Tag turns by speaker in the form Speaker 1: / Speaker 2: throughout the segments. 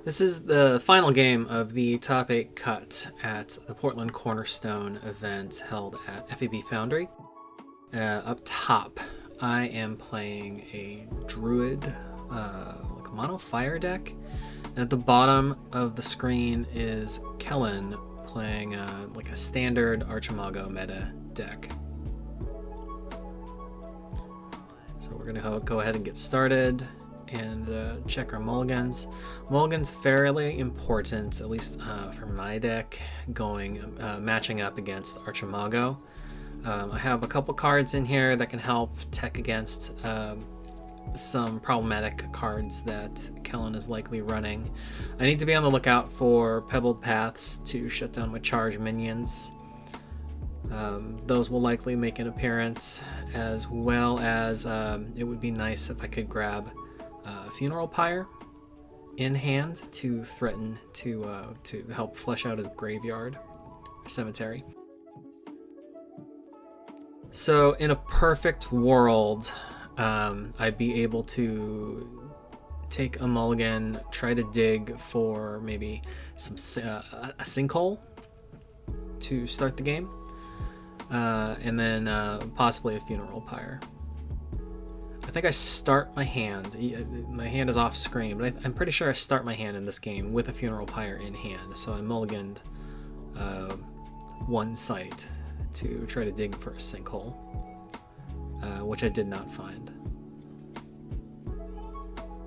Speaker 1: This is the final game of the top 8 cut at the Portland Cornerstone Event held at FAB Foundry. Up top, I am playing a druid, like a mono fire deck, and at the bottom of the screen is Kellen playing like a standard Archimago meta deck. So we're gonna go ahead and get started and check our mulligans. Mulligan's fairly important, at least for my deck, matching up against Archimago. I have a couple cards in here that can help tech against some problematic cards that Kellen is likely running. I need to be on the lookout for Pebbled Paths to shut down my charge minions. Those will likely make an appearance, as well as it would be nice if I could grab Funeral Pyre in hand to threaten to help flesh out his graveyard or cemetery. So in a perfect world, I'd be able to take a mulligan, try to dig for maybe a sinkhole to start the game, and then possibly a Funeral Pyre. I think I start my hand. My hand is off screen, but I'm pretty sure I start my hand in this game with a Funeral Pyre in hand. So I mulliganed one site to try to dig for a sinkhole, which I did not find.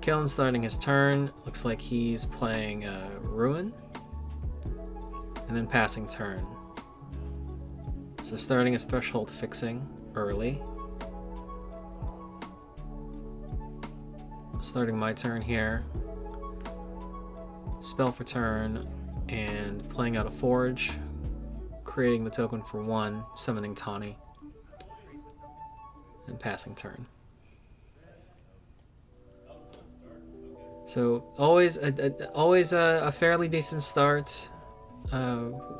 Speaker 1: Kellen starting his turn. Looks like he's playing Ruin, and then passing turn. So starting his Threshold Fixing early. Starting my turn here. Spell for turn, and playing out a Forge, creating the token for 1, summoning Tawny, and passing turn. So always a fairly decent start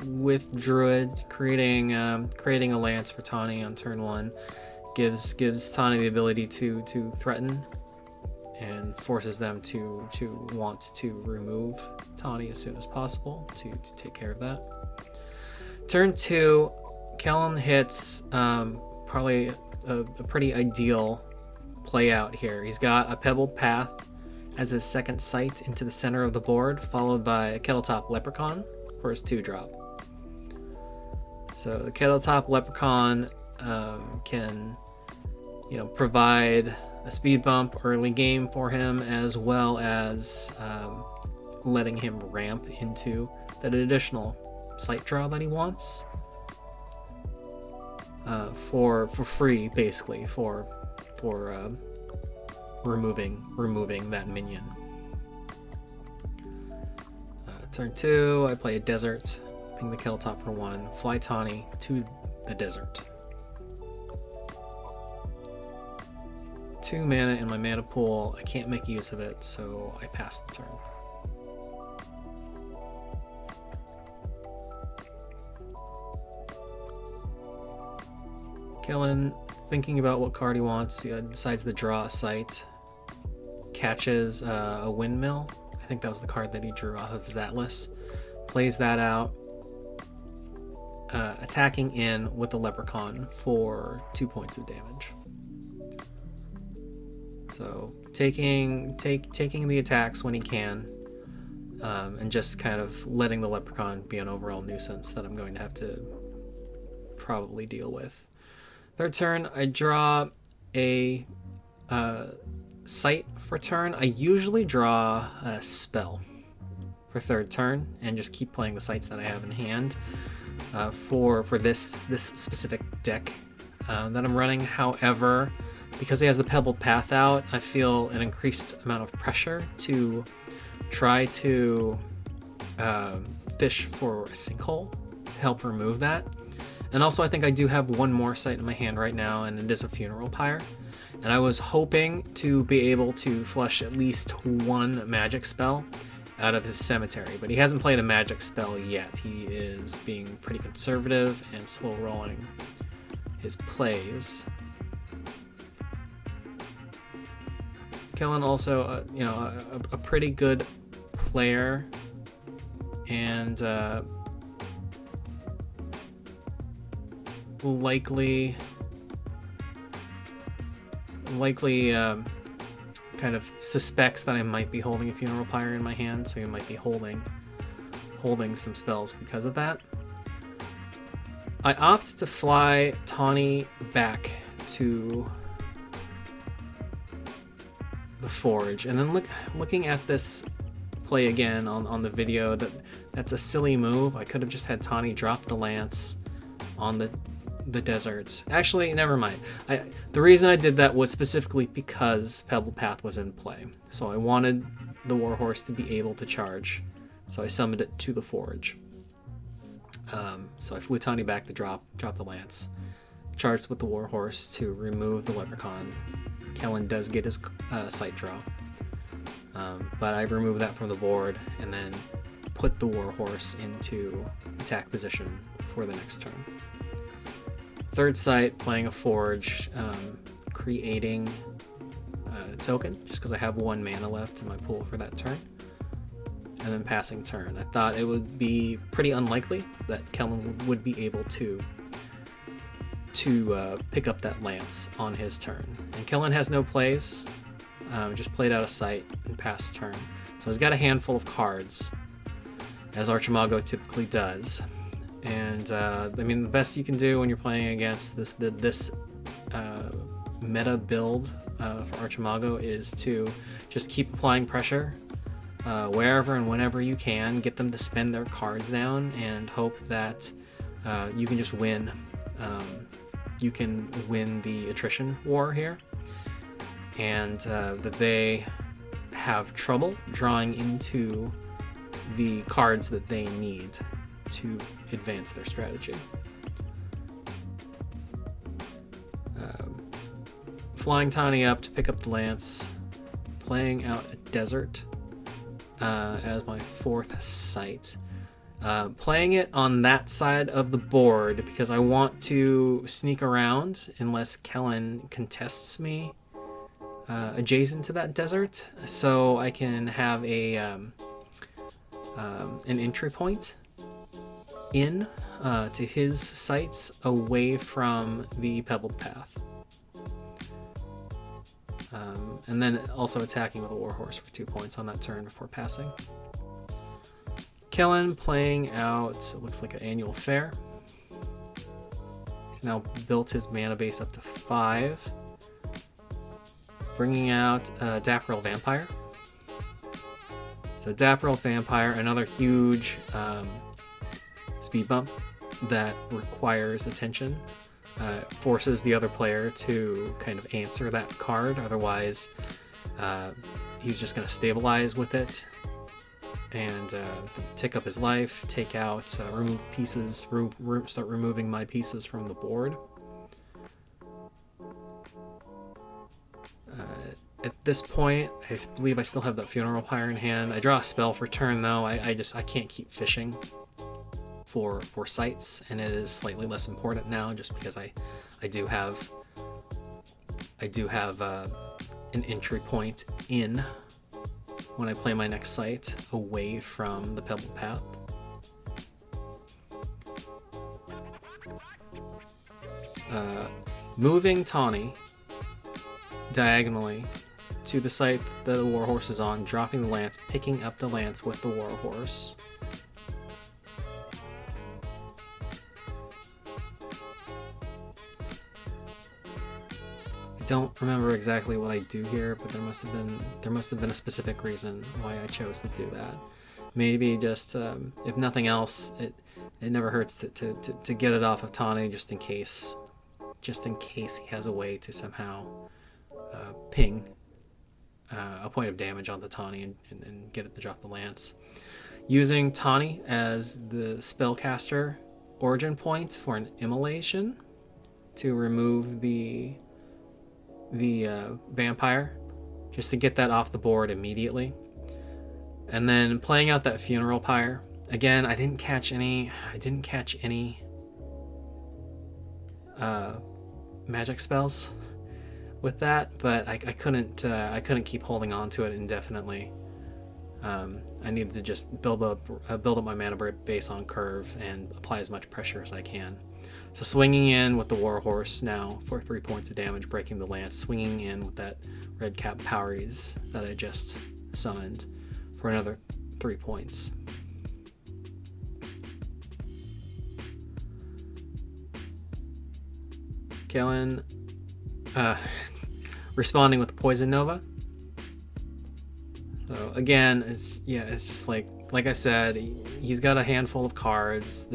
Speaker 1: with Druid, creating a Lance for Tawny on turn 1, gives Tawny the ability to threaten, and forces them to want to remove Tawny as soon as possible to take care of that. Turn 2, Kellen hits probably a pretty ideal play out here. He's got a Pebbled Path as his second sight into the center of the board, followed by a Kettletop Leprechaun for his 2-drop. So the Kettletop Leprechaun can, provide a speed bump early game for him, as well as letting him ramp into that additional sight draw that he wants for free, basically, for removing that minion. Turn 2, I play a Desert, ping the Kettletop for 1, fly Tawny to the desert. 2 mana in my mana pool. I can't make use of it, so I pass the turn. Kellen, thinking about what card he wants, he decides to draw a site. Catches a Windmill. I think that was the card that he drew off of his Atlas. Plays that out. Attacking in with the Leprechaun for 2 points of damage. So taking the attacks when he can, and just kind of letting the Leprechaun be an overall nuisance that I'm going to have to probably deal with. Third turn, I draw a sight for turn. I usually draw a spell for third turn and just keep playing the sights that I have in hand for this specific deck that I'm running. However, because he has the Pebbled Path out, I feel an increased amount of pressure to try to fish for a sinkhole to help remove that. And also I think I do have one more sight in my hand right now, and it is a Funeral Pyre. And I was hoping to be able to flush at least one magic spell out of his cemetery, but he hasn't played a magic spell yet. He is being pretty conservative and slow rolling his plays. Kellen also, you know, a pretty good player, and likely kind of suspects that I might be holding a Funeral Pyre in my hand, so he might be holding some spells because of that. I opt to fly Tawny back to the forge, and then looking at this play again on the video, that's a silly move. I could have just had Tawny drop the lance on the desert. Actually, never mind. The reason I did that was specifically because Pebble Path was in play, so I wanted the Warhorse to be able to charge, so I summoned it to the forge. So I flew Tawny back to drop the lance, charged with the Warhorse to remove the Leprechaun. Kellen does get his sight draw, but I remove that from the board and then put the Warhorse into attack position for the next turn. Third sight, playing a forge, creating a token, just because I have 1 mana left in my pool for that turn, and then passing turn. I thought it would be pretty unlikely that Kellen would be able to pick up that lance on his turn. And Kellen has no plays, just played out of sight and passed turn. So he's got a handful of cards, as Archimago typically does. And I mean, the best you can do when you're playing against this meta build for Archimago is to just keep applying pressure wherever and whenever you can, get them to spend their cards down, and hope that you can just win. You can win the attrition war here, and that they have trouble drawing into the cards that they need to advance their strategy. Flying Tawny up to pick up the lance, playing out a desert as my 4th sight. Playing it on that side of the board because I want to sneak around unless Kellen contests me adjacent to that desert, so I can have an entry point in to his sights away from the pebbled path. And then also attacking with a Warhorse for 2 points on that turn before passing. Kellen playing out, it looks like an annual fair. He's now built his mana base up to 5. Bringing out Dapperel Vampire. So Dapperel Vampire, another huge speed bump that requires attention. Forces the other player to kind of answer that card, otherwise he's just going to stabilize with it and take up his life, take out, remove pieces, start removing my pieces from the board. At this point, I believe I still have that Funeral Pyre in hand. I draw a spell for turn though. I can't keep fishing for sights, and it is slightly less important now just because I do have an entry point in when I play my next sight away from the pebbled path. Moving Tawny diagonally to the site that the Warhorse is on, dropping the lance, picking up the lance with the Warhorse. I don't remember exactly what I do here, but there must have been a specific reason why I chose to do that. Maybe just if nothing else, it never hurts to get it off of Tawny just in case he has a way to somehow ping a point of damage on the Tawny and get it to drop the lance. Using Tawny as the spellcaster origin point for an immolation to remove the vampire, just to get that off the board immediately. And then playing out that Funeral Pyre. Again, I didn't catch any magic spells with that, but I couldn't keep holding on to it indefinitely. I needed to just build up my mana base on curve and apply as much pressure as I can. So swinging in with the Warhorse now for 3 points of damage, breaking the lance, swinging in with that red cap Poweries that I just summoned for another 3 points. Kellen responding with Poison Nova. So again, it's just like I said, he's got a handful of cards.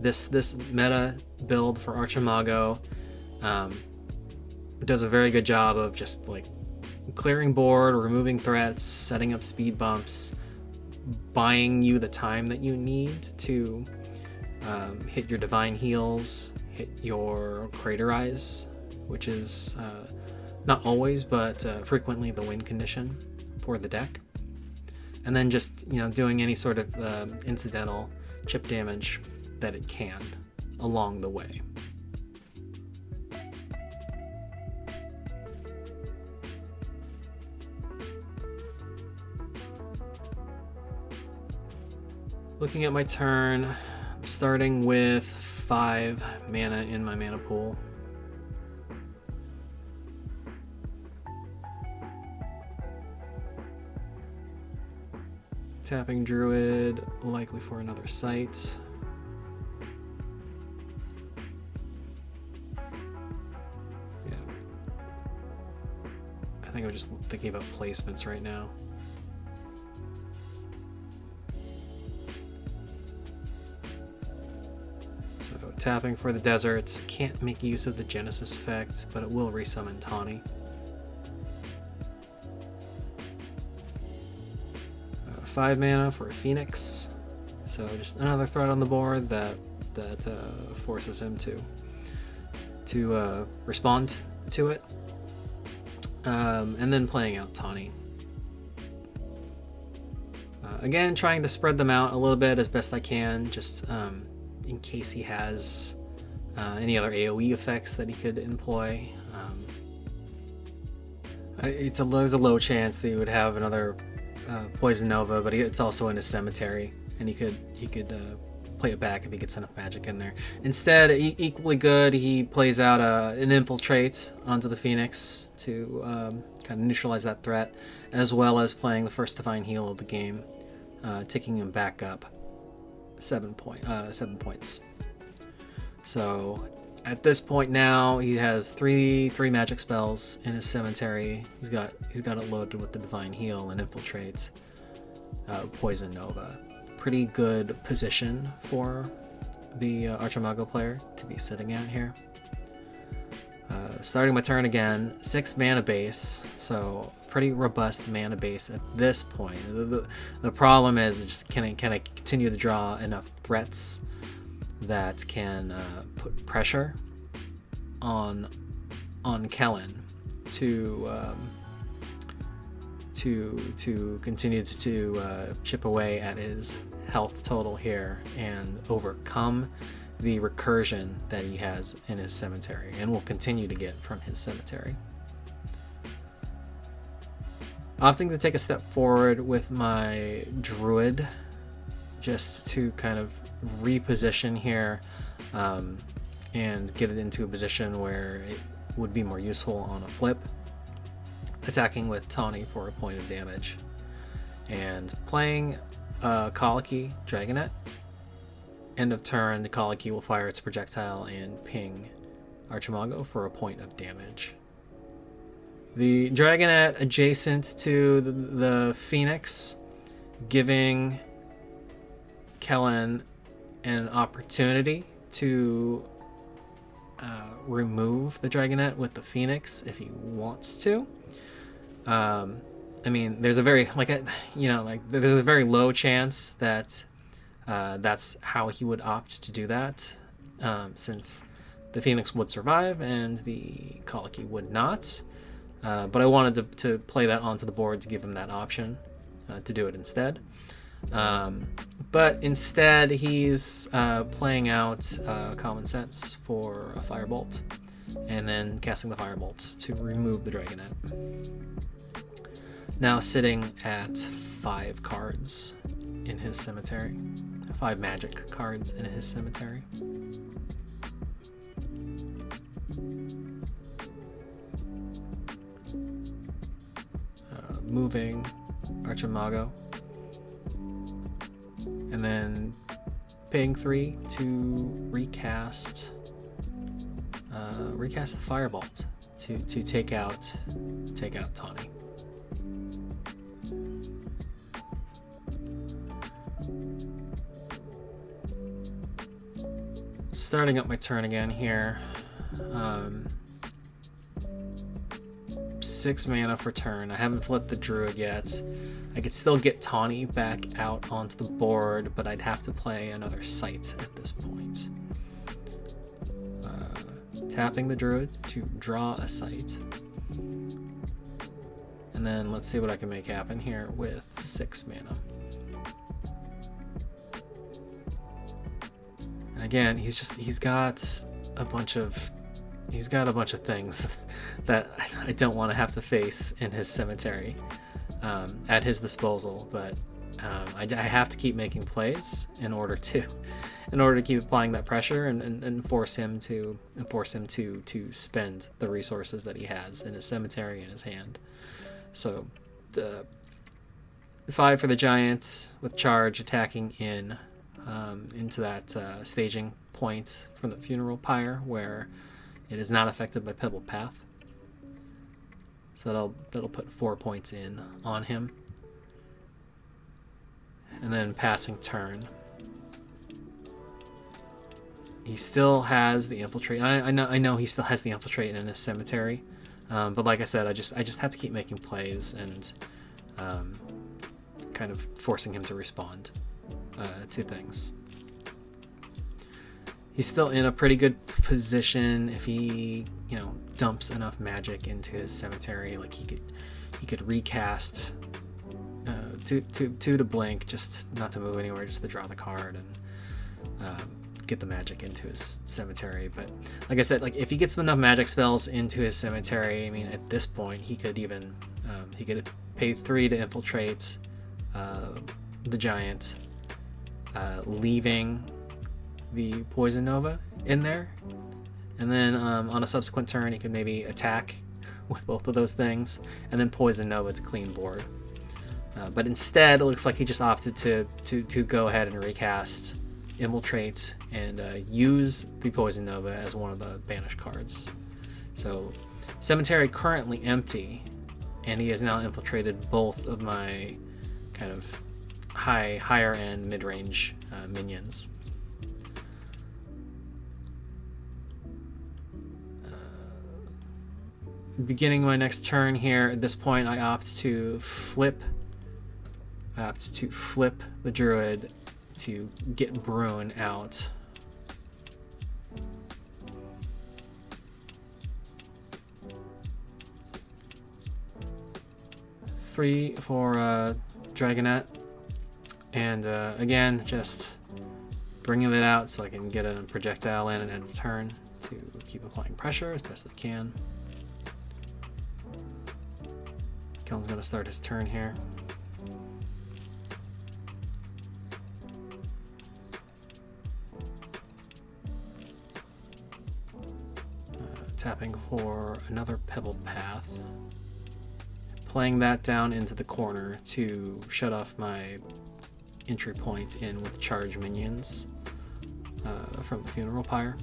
Speaker 1: This meta build for Archimago does a very good job of just like clearing board, removing threats, setting up speed bumps, buying you the time that you need to hit your divine heals, hit your Craterize, which is not always but frequently the win condition for the deck, and then just doing any sort of incidental chip damage that it can along the way. Looking at my turn, I'm starting with 5 mana in my mana pool. Tapping Druid, likely for another site. Yeah. I think I'm just thinking about placements right now. So tapping for the desert. Can't make use of the Genesis effect, but it will resummon Tawny. 5 mana for a Phoenix, so just another threat on the board that forces him to respond to it, and then playing out Tawny. Again, trying to spread them out a little bit as best I can, just in case he has any other AoE effects that he could employ. There's a low chance that he would have another Poison Nova, but it's also in his cemetery, and he could play it back if he gets enough magic in there. Instead, equally good, he plays out an Infiltrate onto the Phoenix to kind of neutralize that threat, as well as playing the first Divine Heal of the game, taking him back up 7 points. So at this point now, he has three magic spells in his cemetery. He's got it loaded with the Divine Heal and Infiltrate, Poison Nova. Pretty good position for the Archimago player to be sitting at here. Starting my turn again, 6 mana base, so pretty robust mana base at this point. The problem is just can I continue to draw enough threats that can put pressure on Kellen to continue to chip away at his health total here and overcome the recursion that he has in his cemetery and will continue to get from his cemetery. Opting to take a step forward with my Druid just to kind of reposition here and get it into a position where it would be more useful on a flip, attacking with Tawny for a point of damage, and playing Colicky Dragonet. End of turn, the Colicky will fire its projectile and ping Archimago for a point of damage. The Dragonet adjacent to the Phoenix, giving Kellen an opportunity to remove the Dragonet with the Phoenix if he wants to. I mean, there's a very there's a very low chance that that's how he would opt to do that, since the Phoenix would survive and the Colicky would not. But I wanted to play that onto the board to give him that option to do it instead. But instead, he's playing out Common Sense for a Firebolt. and then casting the Firebolt to remove the Dragonet. Now sitting at 5 cards in his cemetery. 5 magic cards in his cemetery. Moving Archimago. And then paying 3 to recast the Firebolt to take out Tawny. Starting up my turn again here. 6 mana for turn. I haven't flipped the Druid yet. I could still get Tawny back out onto the board, but I'd have to play another site at this point. Tapping the Druid to draw a site. And then let's see what I can make happen here with 6 mana. And again, he's got a bunch of things that I don't want to have to face in his cemetery at his disposal, but I have to keep making plays in order to keep applying that pressure and force him to spend the resources that he has in his cemetery in his hand. So 5 for the giant with charge, attacking into that staging point from the funeral pyre where it is not affected by Pebble Path. So that'll put 4 points in on him. And then passing turn. He still has the infiltrate. I know he still has the infiltrate in his cemetery. But like I said, I just have to keep making plays and kind of forcing him to respond to things. He's still in a pretty good position if he, dumps enough magic into his cemetery. Like he could recast two to blink, just not to move anywhere, just to draw the card and get the magic into his cemetery. But like I said, like if he gets enough magic spells into his cemetery, I mean, at this point he could even he could pay 3 to infiltrate the giant, leaving the Poison Nova in there, and then on a subsequent turn he could maybe attack with both of those things and then Poison Nova to clean board. But instead it looks like he just opted to go ahead and recast Infiltrate and use the Poison Nova as one of the banished cards. So cemetery currently empty, and he has now infiltrated both of my kind of higher end mid-range minions. Beginning my next turn here, at this point I opt to flip the Druid to get Bruin out. Three for Dragonet, and again just bringing it out so I can get a projectile in and end of turn to keep applying pressure as best I can. Kellen's going to start his turn here. Tapping for another Pebble Path. Playing that down into the corner to shut off my entry point in with charge minions from the Funeral Pyre.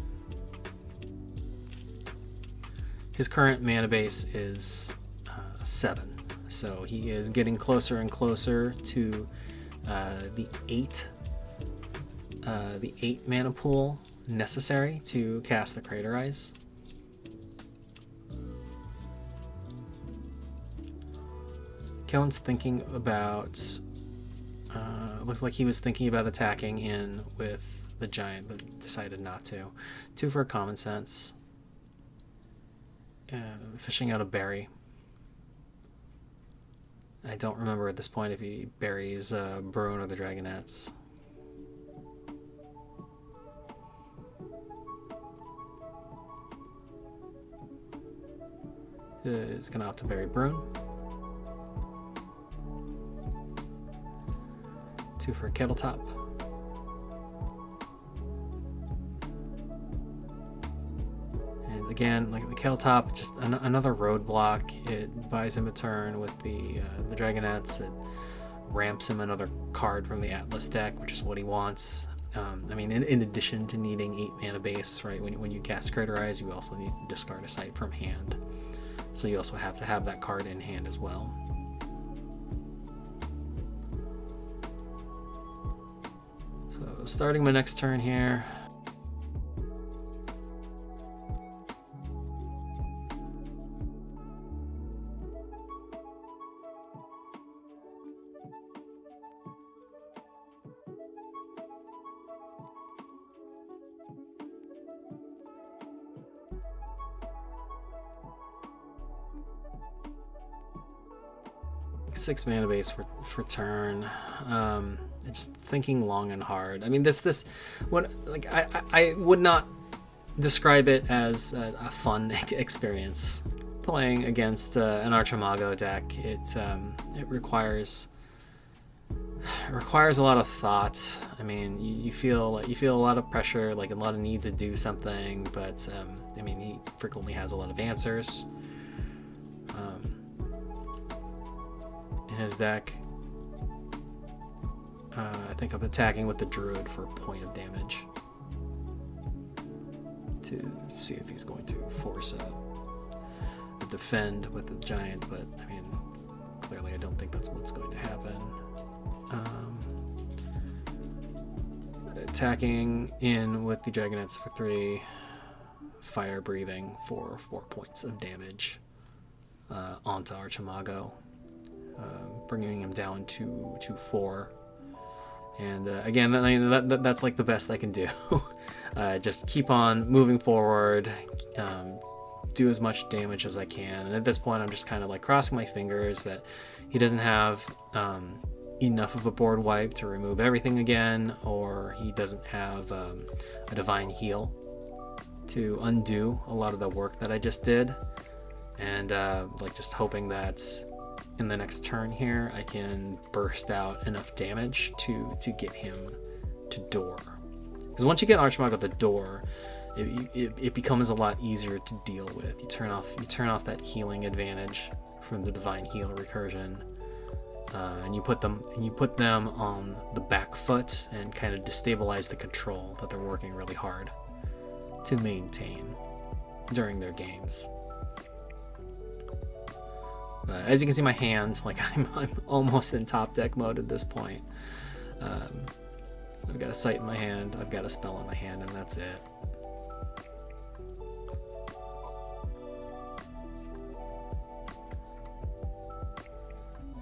Speaker 1: His current mana base is 7. So he is getting closer and closer to the 8 mana pool necessary to cast the Crater Eyes. Kellen's thinking about looks like he was thinking about attacking in with the giant, but decided not to. 2 for common sense. Fishing out a berry. I don't remember at this point if he buries Bruin or the Dragonets. is going to opt to bury Brune. 2 for a Kettle Top. And again, like the Kettle Top, just another roadblock. It buys him a turn with the Dragonettes. It ramps him another card from the Atlas deck, which is what he wants. I mean, in addition to needing 8 mana base, right? When you cast Craterize, you also need to discard a site from hand. So you also have to have that card in hand as well. So starting my next turn here. Six mana base for turn. Just thinking long and hard. I mean, I would not describe it as a fun experience playing against an Archimago deck. It requires a lot of thought. I mean, you feel a lot of pressure, like a lot of need to do something, but I mean, he frequently has a lot of answers in his deck. I think I'm attacking with the Druid for a point of damage to see if he's going to force a defend with the Giant, but I mean, clearly I don't think that's what's going to happen. Attacking in with the Dragonets for 3, fire breathing for 4 points of damage onto Archimago, bringing him down to 4. And again, that's like the best I can do. Just keep on moving forward, do as much damage as I can. And at this point, I'm just kind of like crossing my fingers that he doesn't have enough of a board wipe to remove everything again, or he doesn't have a divine heal to undo a lot of the work that I just did. And like just hoping that in the next turn here I can burst out enough damage to get him to door. Because once you get Archimago at the door, it becomes a lot easier to deal with. You turn off that healing advantage from the divine heal recursion, and you put them on the back foot and kind of destabilize the control that they're working really hard to maintain during their games. But as you can see, my hand, like I'm almost in top deck mode at this point. I've got a sight in my hand, I've got a spell in my hand, and that's it.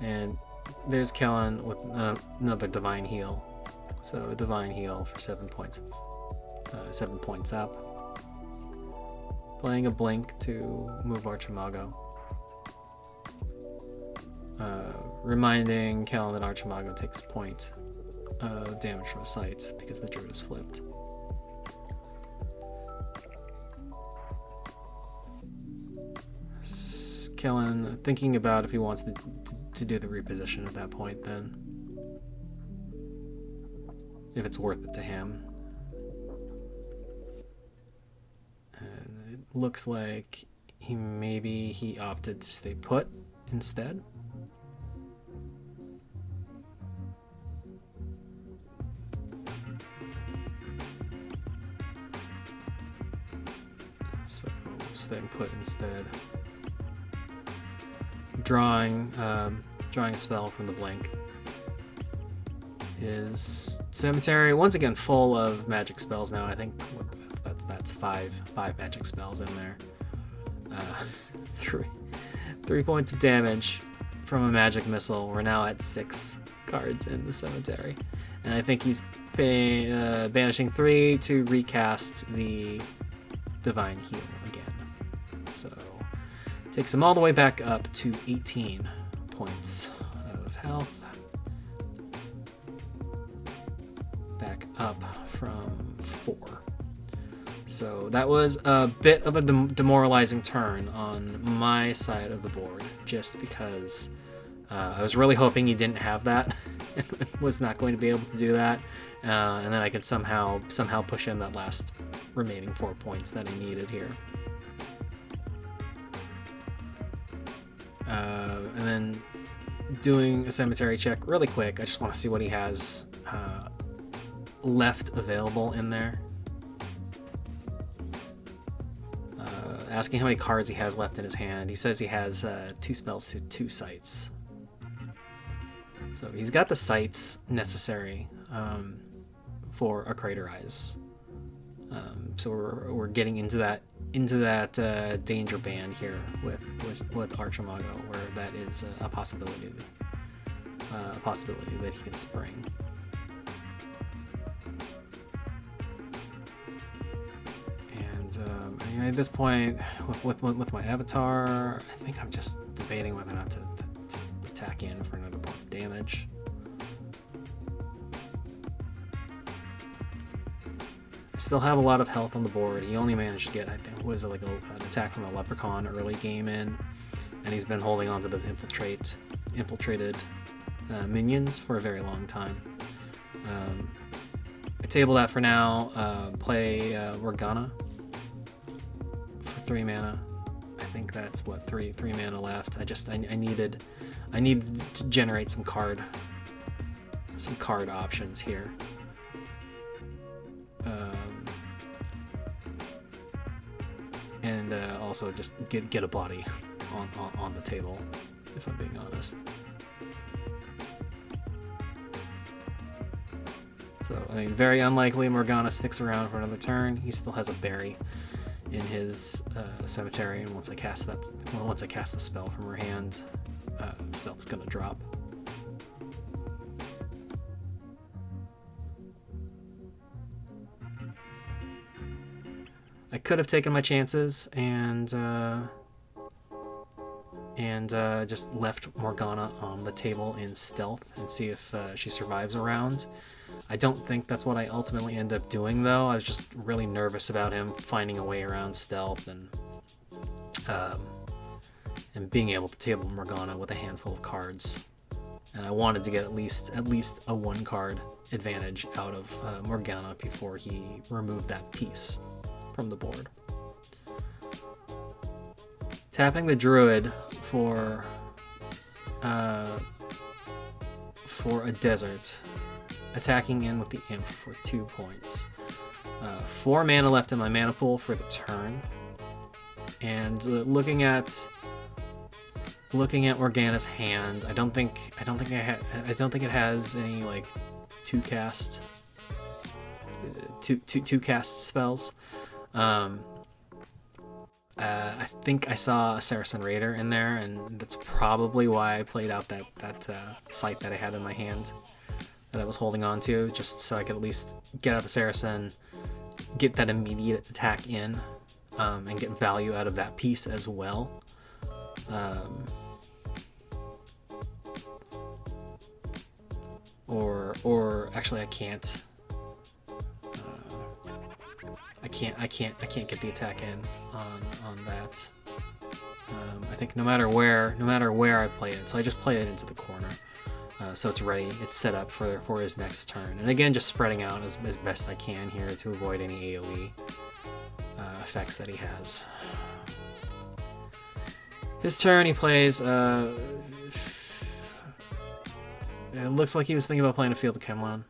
Speaker 1: And there's Kellen with another divine heal. So a divine heal for 7 points. 7 points up. Playing a blink to move Archimago. Reminding Kellen that Archimago takes point of damage from a sight because the Druid is flipped. Kellen thinking about if he wants to do the reposition at that point, then if it's worth it to him. And it looks like he opted to stay put instead. So staying put instead. Drawing a spell from the blink. His cemetery once again full of magic spells now. I think that's five magic spells in there. 3 points of damage from a magic missile. We're now at 6 cards in the cemetery, and I think he's banishing 3 to recast the divine heal again. So takes him all the way back up to 18 points of health. Back up from 4. So that was a bit of a demoralizing turn on my side of the board, just because I was really hoping he didn't have that and was not going to be able to do that. And then I could somehow push in that last remaining 4 points that I needed here. And then doing a cemetery check really quick. I just want to see what he has left available in there. Asking how many cards he has left in his hand. He says he has 2 spells to 2 sites. So he's got the sites necessary for a Crater Eyes. So we're getting into that danger band here with Archimago, where that is a possibility that he can spring. And at this point, with my avatar, I think I'm just debating whether or not to attack in for another point of damage. I still have a lot of health on the board. He only managed to get, I think, what is it, like an attack from a leprechaun early game in, and he's been holding on to those infiltrated minions for a very long time. I table that for now. Play Morgana for 3 mana. I think that's what, three mana left. I needed to generate some card options here. And also just get a body on the table, if I'm being honest. So, I mean, very unlikely Morgana sticks around for another turn. He still has a berry in his cemetery, and once I cast the spell from her hand, Stealth's gonna drop. I could have taken my chances and just left Morgana on the table in stealth and see if she survives a round. I don't think that's what I ultimately end up doing, though. I was just really nervous about him finding a way around stealth and being able to table Morgana with a handful of cards. And I wanted to get at least a 1-card advantage out of Morgana before he removed that piece from the board. Tapping the Druid for a desert, attacking in with the Imp for 2 points. 4 mana left in my mana pool for the turn, and looking at Morgana's hand, I don't think it has any like two cast spells. I think I saw a Saracen Raider in there, and that's probably why I played out that sight that I had in my hand that I was holding on to, just so I could at least get out the Saracen, get that immediate attack in, and get value out of that piece as well. Or actually, I can't get the attack in on that. I think no matter where I play it, so I just play it into the corner, so it's ready, it's set up for his next turn. And again, just spreading out as best I can here to avoid any AOE effects that he has. His turn, he plays. It looks like he was thinking about playing a Field of Camelon.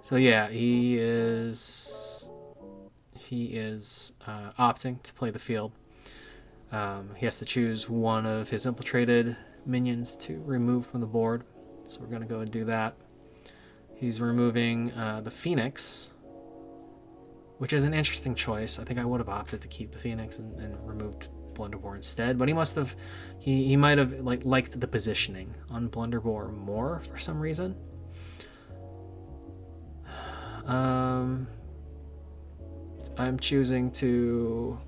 Speaker 1: So yeah, he is opting to play the field. He has to choose one of his infiltrated minions to remove from the board. So we're going to go and do that. He's removing the Phoenix, which is an interesting choice. I think I would have opted to keep the Phoenix and removed Blunderbore instead, but he might have liked the positioning on Blunderbore more for some reason. I'm choosing to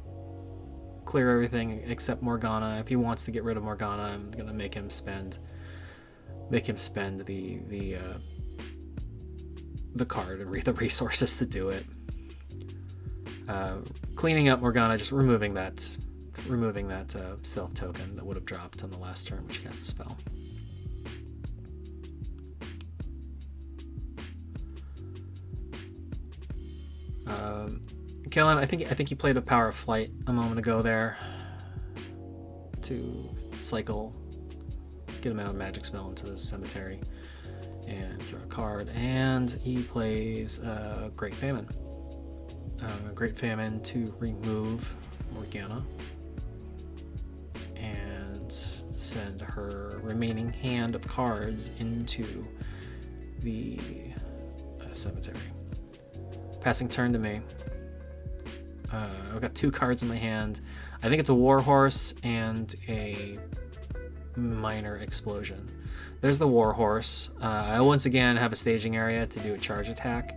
Speaker 1: clear everything except Morgana. If he wants to get rid of Morgana, I'm gonna make him spend make him spend the card and the resources to do it. Cleaning up Morgana, just removing that stealth token that would have dropped on the last turn, which casts a spell. Kellen, I think you played a Power of Flight a moment ago there to cycle, get him out of magic spell into the cemetery, and draw a card. And he plays Great Famine. Great Famine to remove Morgana and send her remaining hand of cards into the cemetery. Passing turn to me. I've got 2 cards in my hand. I think it's a Warhorse and a Minor Explosion. There's the Warhorse. I once again have a staging area to do a charge attack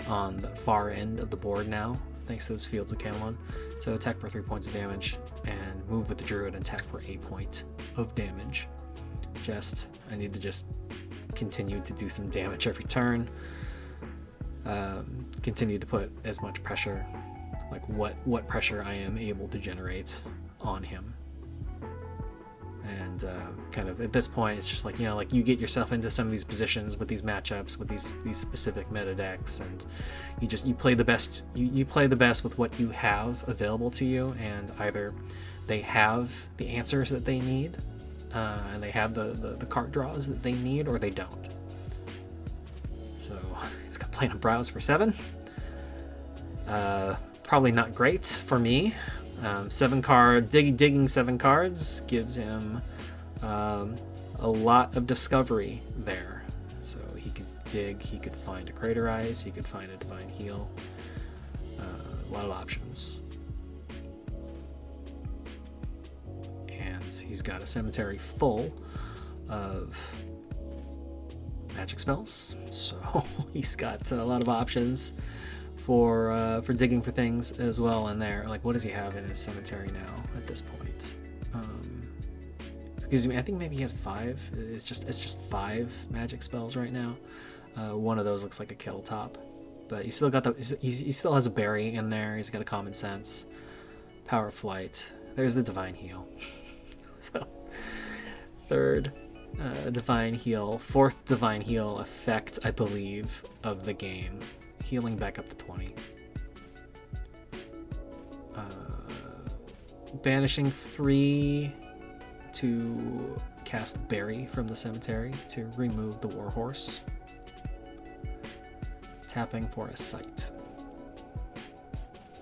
Speaker 1: on the far end of the board now, thanks to those Fields of Camelon. So attack for 3 points of damage, and move with the Druid and attack for a point of damage. I need to just continue to do some damage every turn. Continue to put as much pressure, like what pressure I am able to generate on him. And kind of at this point, it's just like, like you get yourself into some of these positions with these matchups, with these specific meta decks, and you play the best. You play the best with what you have available to you, and either they have the answers that they need, and they have the card draws that they need, or they don't. So he's playing a Browse for 7. Probably not great for me. 7 card digging 7 cards gives him a lot of discovery there. So he could dig, he could find a Craterize, he could find a Divine Heal. A lot of options. And he's got a cemetery full of magic spells, so he's got a lot of options for digging for things as well in there. Like, what does he have in his cemetery now at this point? Excuse me, I think maybe he has 5. It's just 5 magic spells right now. One of those looks like a kettle top, but he still got he still has a berry in there. He's got a common sense, Power of Flight. There's the Divine Heal. So 3rd Divine Heal, 4th Divine Heal effect, I believe, of the game. Healing back up to 20. Banishing 3 to cast Berry from the cemetery to remove the Warhorse. Tapping for a Sight.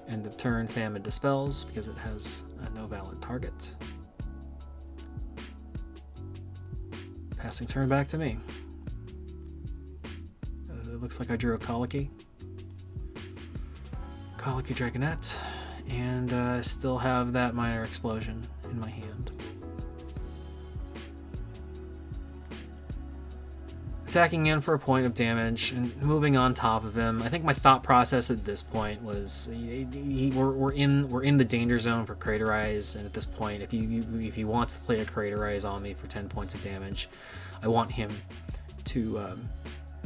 Speaker 1: End of turn, Famine Dispels because it has no valid target. Passing turn back to me. It looks like I drew a Colicky Dragonette, and still have that Minor Explosion in my hand. Attacking in for a point of damage and moving on top of him. I think my thought process at this point was we're in the danger zone for Craterize, and at this point, if he wants to play a Craterize on me for 10 points of damage, I want him to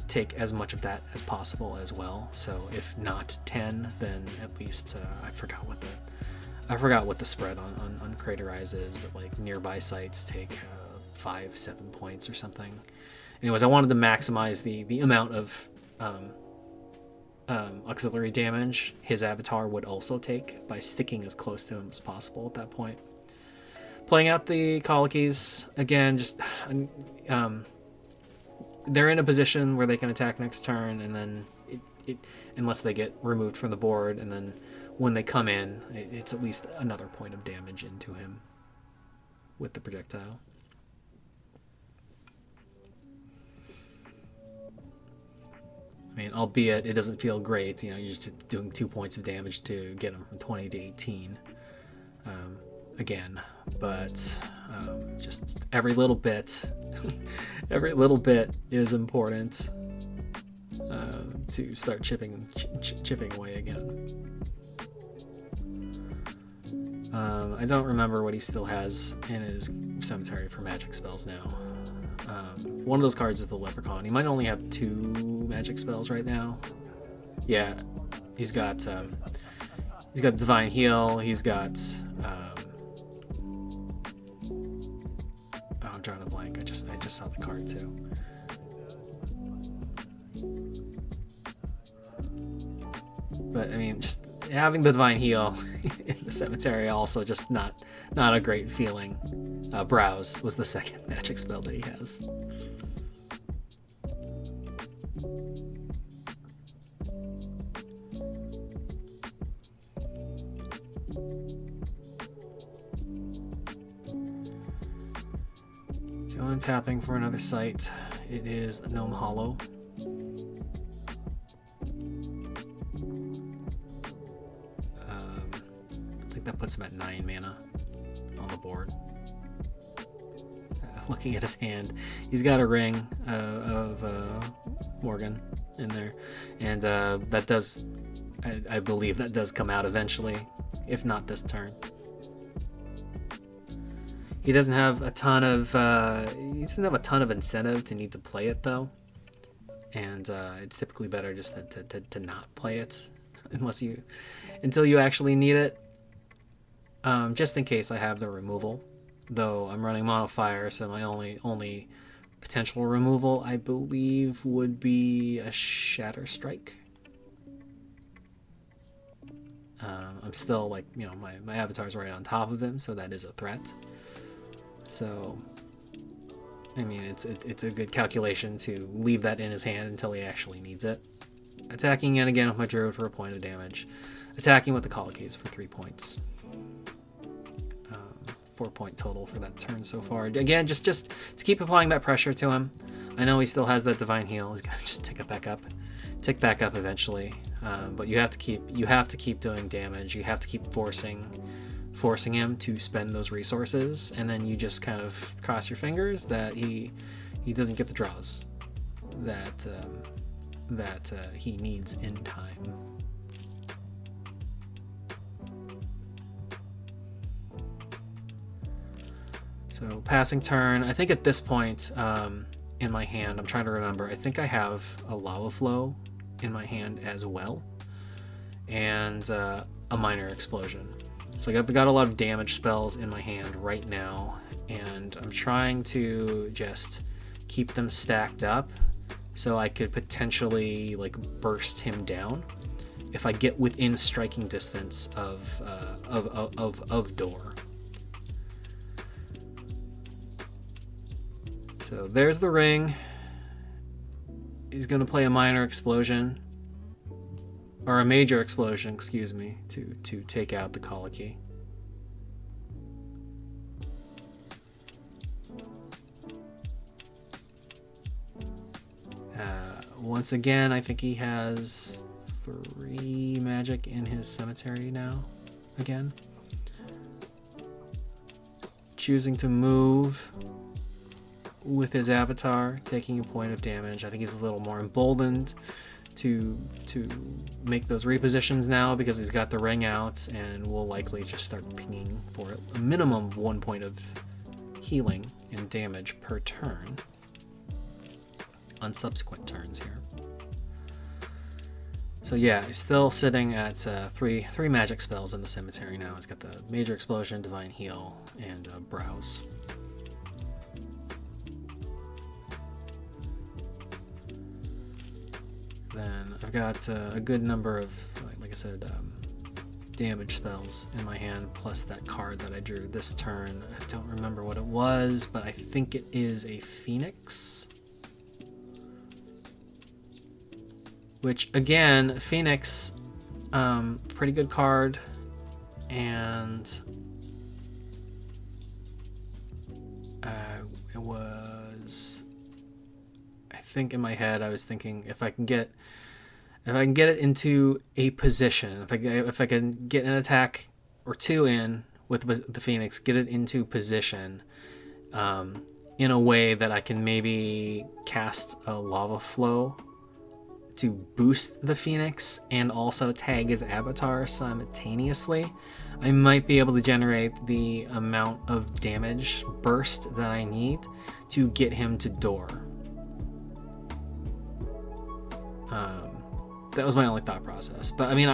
Speaker 1: take as much of that as possible as well. So if not 10, then at least I forgot what the spread on Craterize is, but like nearby sites take 5-7 points or something. Anyways, I wanted to maximize the amount of auxiliary damage his avatar would also take by sticking as close to him as possible at that point. Playing out the Colikies again, just they're in a position where they can attack next turn, and then unless they get removed from the board, and then when they come in, it's at least another point of damage into him with the projectile. I mean, albeit it doesn't feel great, you're just doing 2 points of damage to get him from 20 to 18 again, but just every little bit is important to start chipping away again. I don't remember what he still has in his cemetery for magic spells now. One of those cards is the Leprechaun. He might only have 2 magic spells right now. Yeah, he's got Divine Heal. He's got I'm drawing a blank. I just saw the card too. But I mean, just having the Divine Heal in the cemetery also just not a great feeling. Browse was the second magic spell that he has. Going tapping for another site. It is Gnome Hollow. I think that puts him at 9 mana on the board. Looking at his hand, he's got a ring of Morgan in there, and that does, I believe that does come out eventually, if not this turn. He doesn't have a ton of incentive to need to play it though, and it's typically better just to not play it until you actually need it. Just in case I have the removal. Though I'm running Mono Fire, so my only potential removal, I believe, would be a Shatter Strike. I'm still, like, you know, my avatar's right on top of him, so that is a threat. So, I mean, it's a good calculation to leave that in his hand until he actually needs it. Attacking yet again with my Druid for a point of damage. Attacking with the Call Keys for 3 points. 4-point total for that turn so far. Again, just to keep applying that pressure to him. I know he still has that Divine Heal. He's gonna just tick back up eventually. But you have to keep doing damage. You have to keep forcing him to spend those resources, and then you just kind of cross your fingers that he doesn't get the draws that he needs in time. So passing turn, I think at this point in my hand, I'm trying to remember, I think I have a Lava Flow in my hand as well, and a Minor Explosion. So I've got a lot of damage spells in my hand right now, and I'm trying to just keep them stacked up so I could potentially like burst him down if I get within striking distance of Door. So there's the ring. He's going to play a Minor Explosion, or a Major Explosion, excuse me, to take out the Colicky. Once again, I think he has 3 magic in his cemetery now. Again, choosing to move with his avatar, taking a point of damage. I think he's a little more emboldened to make those repositions now because he's got the ring out, and will likely just start pinging for a minimum of 1 point of healing and damage per turn on subsequent turns here. So yeah, he's still sitting at three magic spells in the cemetery now. He's got the Major Explosion, Divine Heal, and Browse. Then I've got a good number of, like I said, damage spells in my hand, plus that card that I drew this turn. I don't remember what it was, but I think it is a Phoenix. Which, again, Phoenix, pretty good card, and it was, I think in my head I was thinking if I can get it into a position, if I can get an attack or 2 in with the Phoenix, get it into position in a way that I can maybe cast a Lava Flow to boost the Phoenix and also tag his avatar simultaneously, I might be able to generate the amount of damage burst that I need to get him to door. That was my only thought process. But I mean,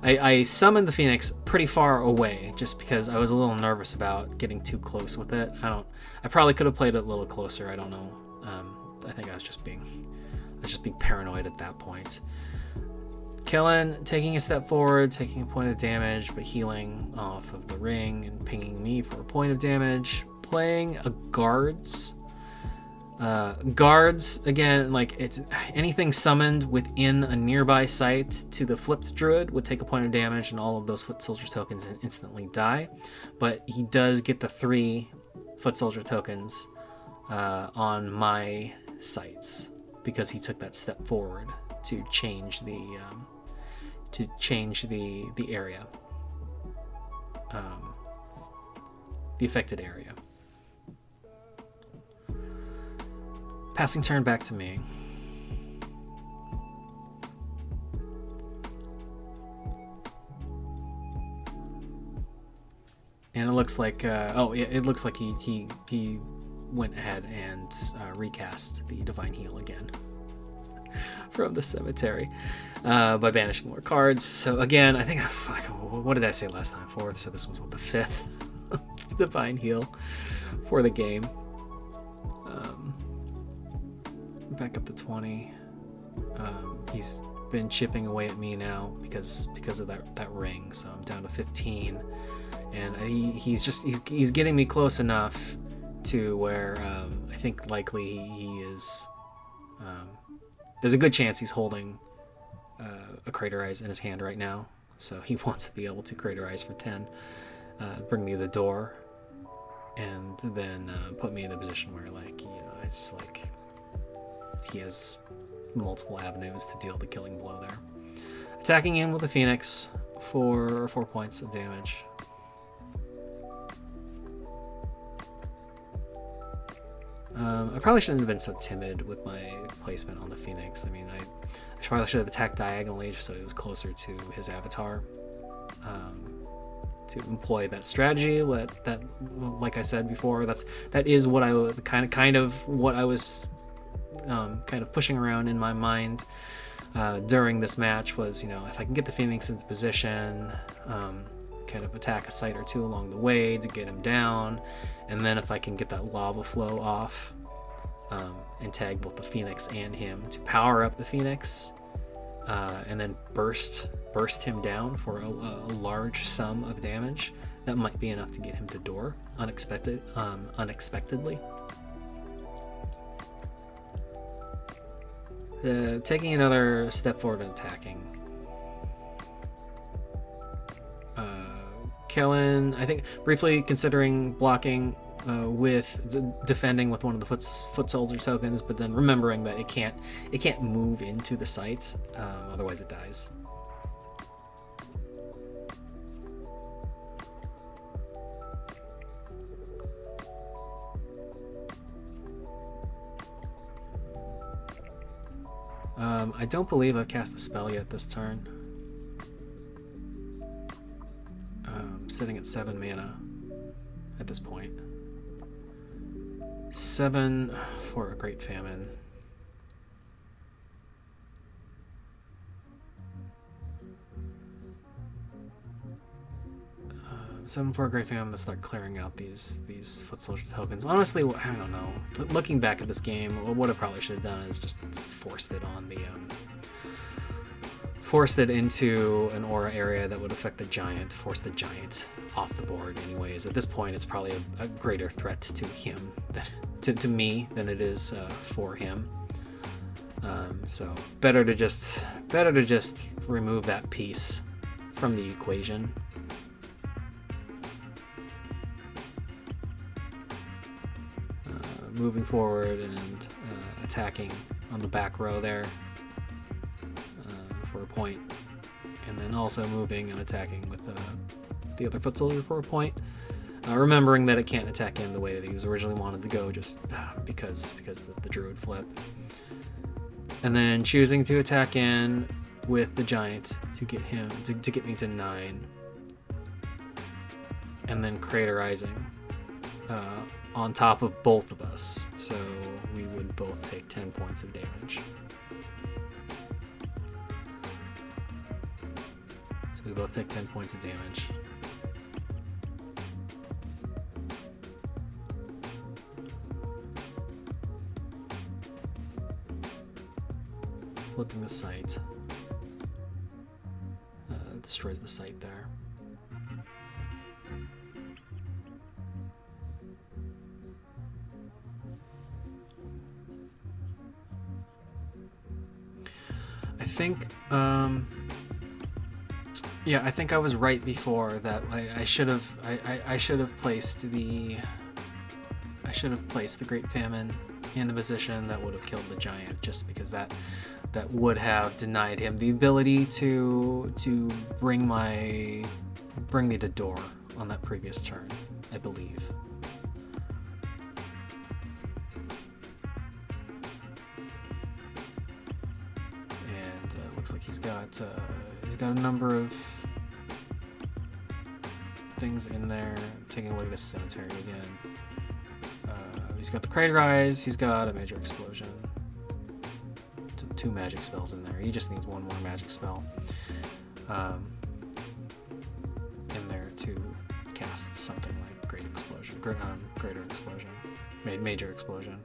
Speaker 1: I summoned the Phoenix pretty far away just because I was a little nervous about getting too close with it. I probably could have played it a little closer. I don't know. I think I was just being paranoid at that point. Kellen taking a step forward, taking a point of damage, but healing off of the ring and pinging me for a point of damage. Playing a guards. Guards, again, like it's anything summoned within a nearby site to the flipped druid would take a point of damage, and all of those foot soldier tokens instantly die. But he does get the 3 foot soldier tokens on my sites because he took that step forward to change the area, the affected area. Passing turn back to me. And it looks like it looks like he went ahead and recast the Divine Heal again from the cemetery by banishing more cards. So again, I think what did I say last time? 4th, so this was the 5th Divine Heal for the game. Back up to 20. He's been chipping away at me now because of that ring, so I'm down to 15, and he's getting me close enough to where I think likely he is. There's a good chance he's holding a Craterize in his hand right now, so he wants to be able to Craterize for 10, bring me to the door, and then put me in a position where, like, it's like he has multiple avenues to deal the killing blow there. Attacking him with the Phoenix for 4 points of damage. I probably shouldn't have been so timid with my placement on the Phoenix. I mean, I probably should have attacked diagonally just so it was closer to his avatar. To employ that strategy, that like I said before, that is what I kind of what I was kind of pushing around in my mind during this match was, if I can get the Phoenix into position, kind of attack a site or two along the way to get him down, and then if I can get that lava flow off and tag both the Phoenix and him to power up the Phoenix, and then burst him down for a large sum of damage, that might be enough to get him to door unexpectedly. Taking another step forward and attacking. Kellen, I think, briefly considering blocking with defending with one of the foot soldier tokens, but then remembering that it can't move into the site, otherwise it dies. I don't believe I've cast a spell yet this turn. Sitting at 7 mana at this point. 7 for a Great Famine. 7 for a Great Famine to start clearing out these foot soldier tokens. Honestly, I don't know. Looking back at this game, what I probably should have done is just forced it on the forced it into an aura area that would affect the giant, force the giant off the board anyways. At this point, it's probably a greater threat to him, to me, than it is for him. So better to just remove that piece from the equation. Moving forward and attacking on the back row there for a point, and then also moving and attacking with the other foot soldier for a point, remembering that it can't attack him the way that he was originally wanted to go, just because the druid flip. and then choosing to attack in with the giant to get him to get me to 9, and then craterizing on top of both of us, so we would both take 10 points of damage. So we both take 10 points of damage. Flipping the site destroys the site there. I think, yeah, I think I was right before that. I should have placed the Great Famine in the position that would have killed the giant, just because that would have denied him the ability to bring me to door on that previous turn, I believe. And looks like he's got a number of things in there. Taking a look at his cemetery again. He's got the Craterize. He's got a Major Explosion. 2 magic spells in there. He just needs 1 more magic spell in there to cast something like Greater Explosion, Major Explosion.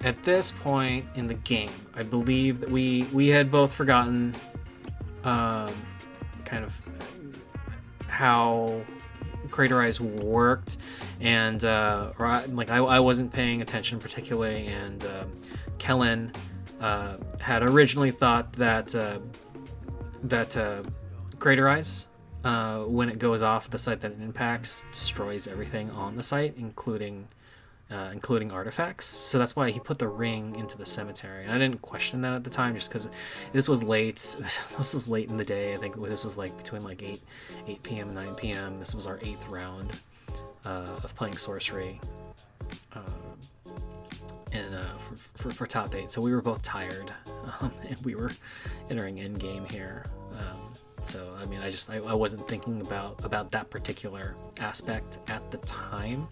Speaker 1: At this point in the game, I believe that we had both forgotten kind of how Craterize worked, and I wasn't paying attention particularly, and Kellen had originally thought that Craterize, when it goes off the site that it impacts, destroys everything on the site, including artifacts. So that's why he put the ring into the cemetery, and I didn't question that at the time, just because this was late. This was late in the day. I think this was like between like 8 p.m. and 9 p.m. This was our 8th round of playing sorcery, and for top 8. So we were both tired, and we were entering end game here. So I mean, I wasn't thinking about that particular aspect at the time.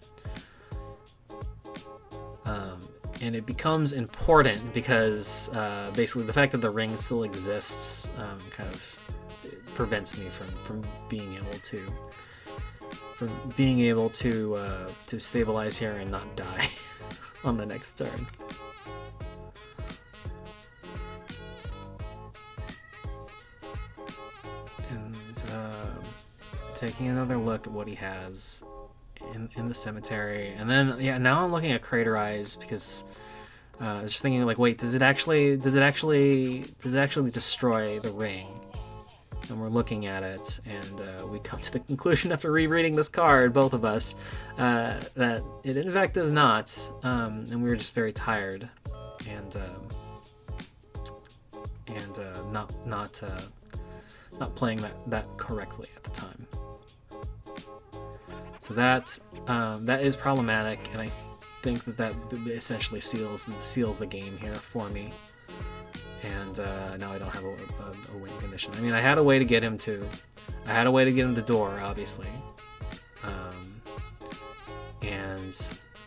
Speaker 1: And it becomes important because basically the fact that the ring still exists kind of prevents me from being able to stabilize here and not die on the next turn. And taking another look at what he has in the cemetery, and then now I'm looking at Craterize, because I was just thinking, like, wait, does it actually destroy the ring? And we're looking at it, and we come to the conclusion after rereading this card, both of us, that it in fact does not, and we were just very tired, and not playing that correctly at the time. So that is problematic, and I think that essentially seals the game here for me. And now I don't have a win condition. I mean, I had a way to get him to door, obviously, and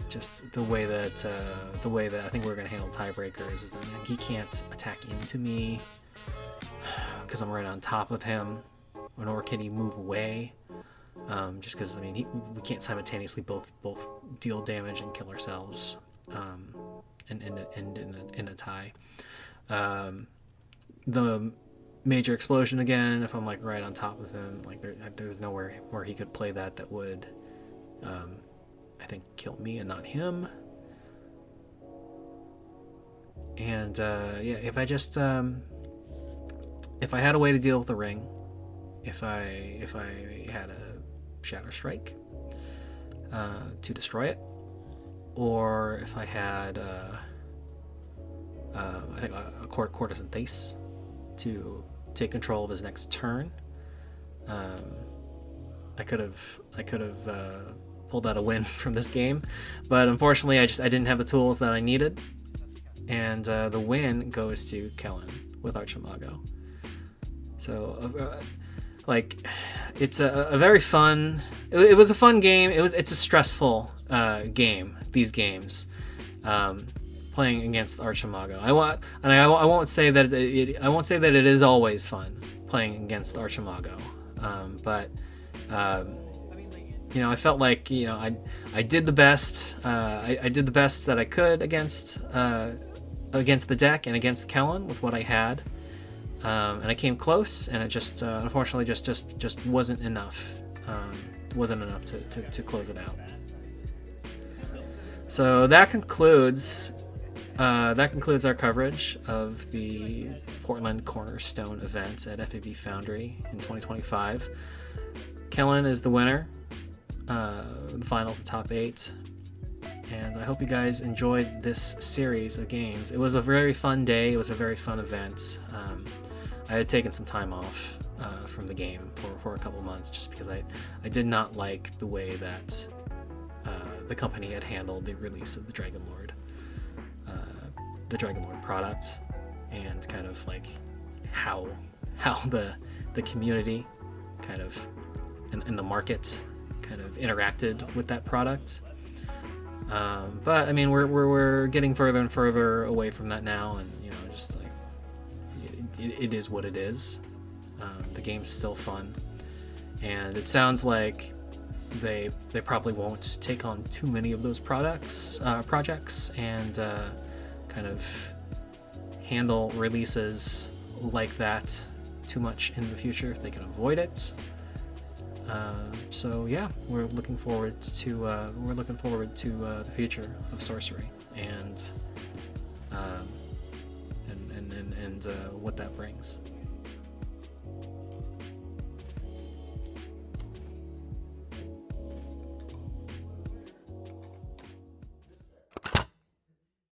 Speaker 1: just the way that I think we're gonna handle tiebreakers is that he can't attack into me because I'm right on top of him, nor can he move away. Just because, I mean, we can't simultaneously both deal damage and kill ourselves, and in a tie. The Major Explosion again, if I'm like right on top of him, like there's nowhere where he could play that would, I think, kill me and not him. And if I just if I had a way to deal with the ring, if I had a Shatter Strike to destroy it, or if I had I think a Courtesan Thace to take control of his next turn, I could have pulled out a win from this game, but unfortunately I didn't have the tools that I needed, and the win goes to Kellen with Archimago. So like, it's a very fun. It was a fun game. It's a stressful game. These games, playing against Archimago. I won't say that it is always fun playing against Archimago, but you know, I felt like, you know, I did the best. I did the best that I could against the deck and against Kellen with what I had. And I came close, and it just unfortunately just wasn't enough. Wasn't enough to close it out. So that concludes our coverage of the Portland Cornerstone Event at FAB Foundry in 2025. Kellen is the winner. The finals, the top 8. And I hope you guys enjoyed this series of games. It was a very fun day. It was a very fun event. I had taken some time off from the game for a couple months just because I did not like the way that the company had handled the release of the Dragonlord product, and kind of like how the community kind of and the market kind of interacted with that product. But I mean, we're getting further and further away from that now, and you know, just like it is what it is. The game's still fun, and it sounds like they probably won't take on too many of those projects and kind of handle releases like that too much in the future if they can avoid it. So yeah, we're looking forward to the future of sorcery and what that brings.